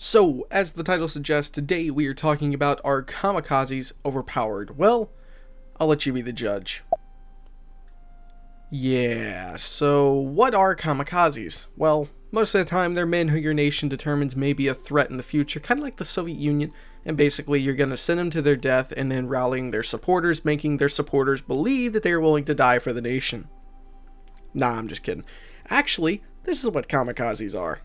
So, as the title suggests, today we are talking about Are Kamikazes overpowered? Well, I'll let you be the judge. Yeah, so what are kamikazes? Well, most of the time they're men who your nation determines may be a threat in the future, kind of like the Soviet Union, and basically you're going to send them to their death and then rallying their supporters, making their supporters believe that they are willing to die for the nation. Nah, I'm just kidding. Actually, this is what kamikazes are.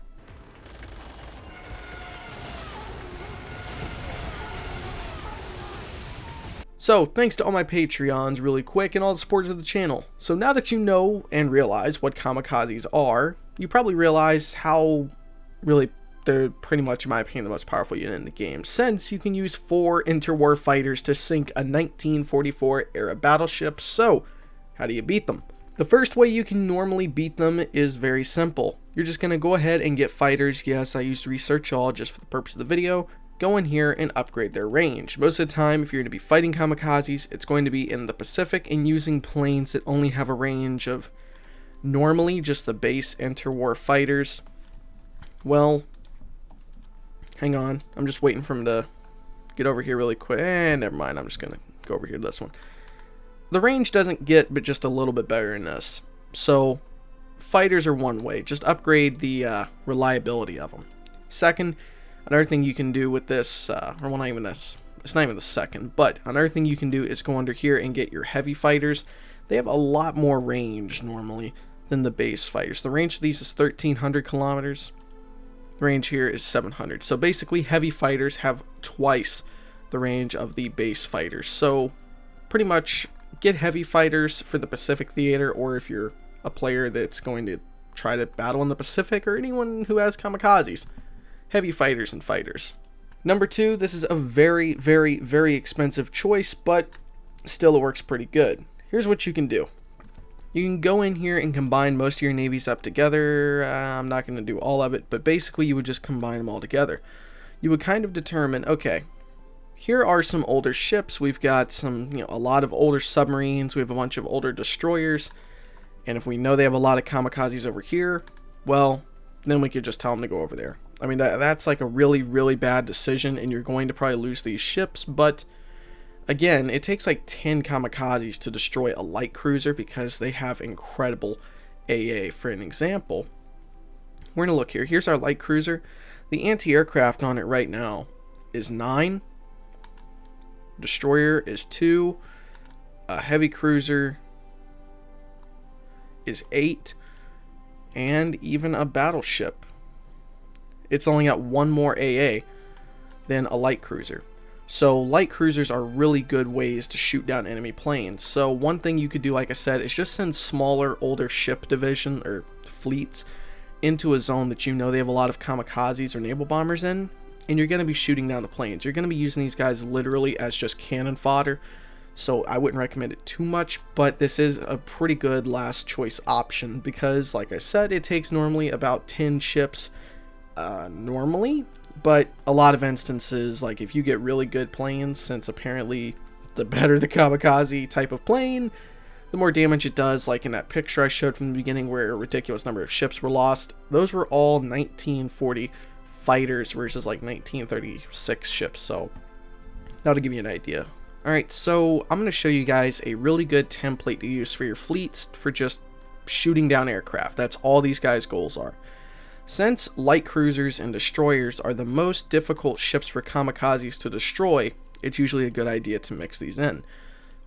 So, thanks to all my Patreons really quick and all the supporters of the channel. So now that you know and realize what kamikazes are, you probably realize how really they're pretty much, in my opinion, the most powerful unit in the game, since you can use 4 interwar fighters to sink a 1944 era battleship. So, how do you beat them? The first way you can normally beat them is very simple. You're just going to go ahead and get fighters. Yes, I used Research All just for the purpose of the video. Go in here and upgrade their range. Most of the time, if you're going to be fighting kamikazes, it's going to be in the Pacific and using planes that only have a range of normally just the base interwar fighters. Well, hang on. I'm just waiting for him to get over here really quick. Never mind. I'm just going to go over here to this one. The range doesn't get but just a little bit better in this. So, fighters are one way. Just upgrade the reliability of them. Second, another thing you can do with this, or well, not even this, it's not even the second, but another thing you can do is go under here and get your heavy fighters. They have a lot more range normally than the base fighters. The range of these is 1,300 kilometers. The range here is 700. So basically, heavy fighters have twice the range of the base fighters. So pretty much get heavy fighters for the Pacific theater, or if you're a player that's going to try to battle in the Pacific, or anyone who has kamikazes. Heavy fighters and fighters. Number 2, this is a very, very, very expensive choice, but still it works pretty good. Here's what you can do. You can go in here and combine most of your navies up together. I'm not going to do all of it, but basically you would just combine them all together. You would kind of determine, okay, here are some older ships. We've got some, a lot of older submarines. We have a bunch of older destroyers. And if we know they have a lot of kamikazes over here, well, then we could just tell them to go over there. I mean, that's like a really, really bad decision, and you're going to probably lose these ships, but again, it takes like 10 kamikazes to destroy a light cruiser because they have incredible AA. For an example, we're going to look here. Here's our light cruiser. The anti-aircraft on it right now is 9. Destroyer is 2. A heavy cruiser is 8. And even a battleship, it's only got 1 more AA than a light cruiser. So light cruisers are really good ways to shoot down enemy planes. So one thing you could do, like I said, is just send smaller, older ship division or fleets into a zone that you know they have a lot of kamikazes or naval bombers in, and you're going to be shooting down the planes. You're going to be using these guys literally as just cannon fodder. So I wouldn't recommend it too much, but this is a pretty good last choice option because, like I said, it takes normally about 10 ships normally, but a lot of instances, like if you get really good planes, since apparently the better the kamikaze type of plane, the more damage it does. Like in that picture I showed from the beginning where a ridiculous number of ships were lost, those were all 1940 fighters versus like 1936 ships, so that'll give you an idea. Alright, so I'm going to show you guys a really good template to use for your fleets for just shooting down aircraft. That's all these guys' goals are. Since light cruisers and destroyers are the most difficult ships for kamikazes to destroy, it's usually a good idea to mix these in.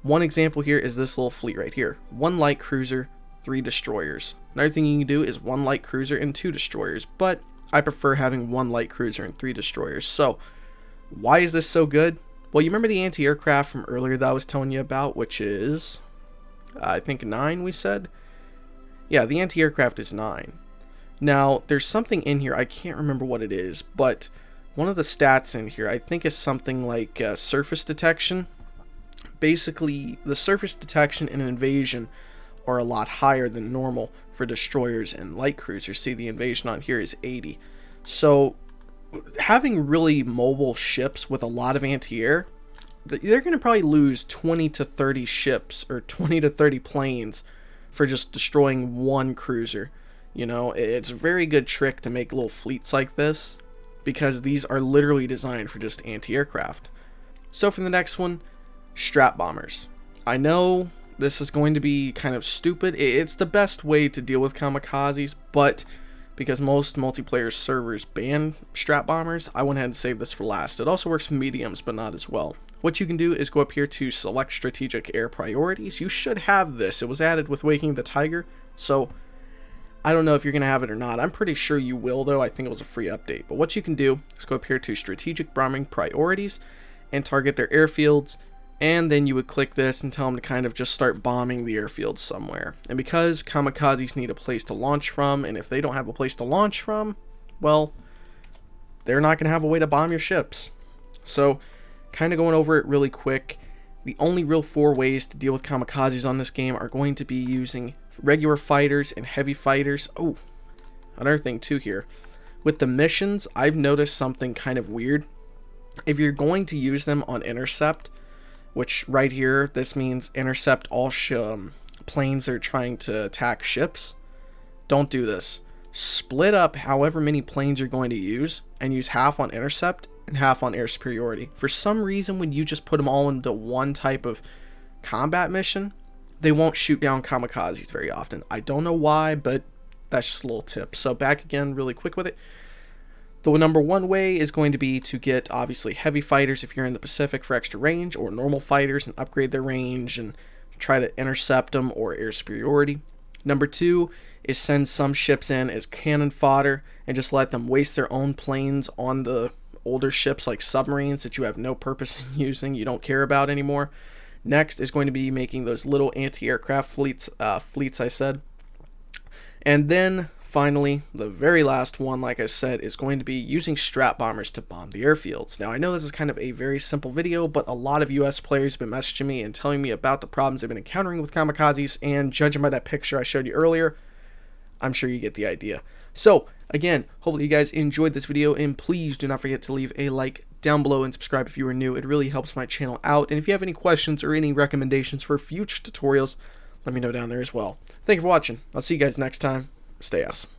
One example here is this little fleet right here. 1 light cruiser, 3 destroyers. Another thing you can do is 1 light cruiser and 2 destroyers, but I prefer having 1 light cruiser and 3 destroyers. So, why is this so good? Well, you remember the anti-aircraft from earlier that I was telling you about, which is, I think 9 we said? Yeah, the anti-aircraft is 9. Now, there's something in here, I can't remember what it is, but one of the stats in here, I think is something like surface detection. Basically, the surface detection in an invasion are a lot higher than normal for destroyers and light cruisers. See, the invasion on here is 80. So, having really mobile ships with a lot of anti-air, they're going to probably lose 20 to 30 ships or 20 to 30 planes for just destroying 1 cruiser. You know, it's a very good trick to make little fleets like this. because these are literally designed for just anti-aircraft. So for the next one, Strat Bombers. I know this is going to be kind of stupid. It's the best way to deal with kamikazes, but because most multiplayer servers ban Strat Bombers, I went ahead and saved this for last. It also works for mediums, but not as well. What you can do is go up here to select strategic air priorities. You should have this. It was added with Waking the Tiger, so I don't know if you're going to have it or not. I'm pretty sure you will, though. I think it was a free update. But what you can do is go up here to strategic bombing priorities and target their airfields, and then you would click this and tell them to kind of just start bombing the airfields somewhere. And because kamikazes need a place to launch from, and if they don't have a place to launch from, well, they're not going to have a way to bomb your ships. So kind of going over it really quick, the only real 4 ways to deal with kamikazes on this game are going to be using regular fighters and heavy fighters. Oh, another thing too here. With the missions, I've noticed something kind of weird. If you're going to use them on intercept, which right here, this means intercept all planes that are trying to attack ships, don't do this. Split up however many planes you're going to use and use half on intercept and half on air superiority. For some reason, when you just put them all into one type of combat mission, they won't shoot down kamikazes very often. I don't know why, but that's just a little tip. So back again really quick with it. The number 1 way is going to be to get obviously heavy fighters if you're in the Pacific for extra range, or normal fighters and upgrade their range and try to intercept them, or air superiority. Number 2 is send some ships in as cannon fodder and just let them waste their own planes on the older ships like submarines that you have no purpose in using, you don't care about anymore. Next is going to be making those little anti-aircraft fleets I said. And then finally, the very last one, like I said, is going to be using Strat Bombers to bomb the airfields. Now, I know this is kind of a very simple video, but a lot of US players have been messaging me and telling me about the problems they've been encountering with kamikazes, and judging by that picture I showed you earlier, I'm sure you get the idea. So, again, hopefully you guys enjoyed this video, and please do not forget to leave a like down below and subscribe if you are new. It really helps my channel out, and if you have any questions or any recommendations for future tutorials, let me know down there as well. Thank you for watching. I'll see you guys next time. Stay awesome.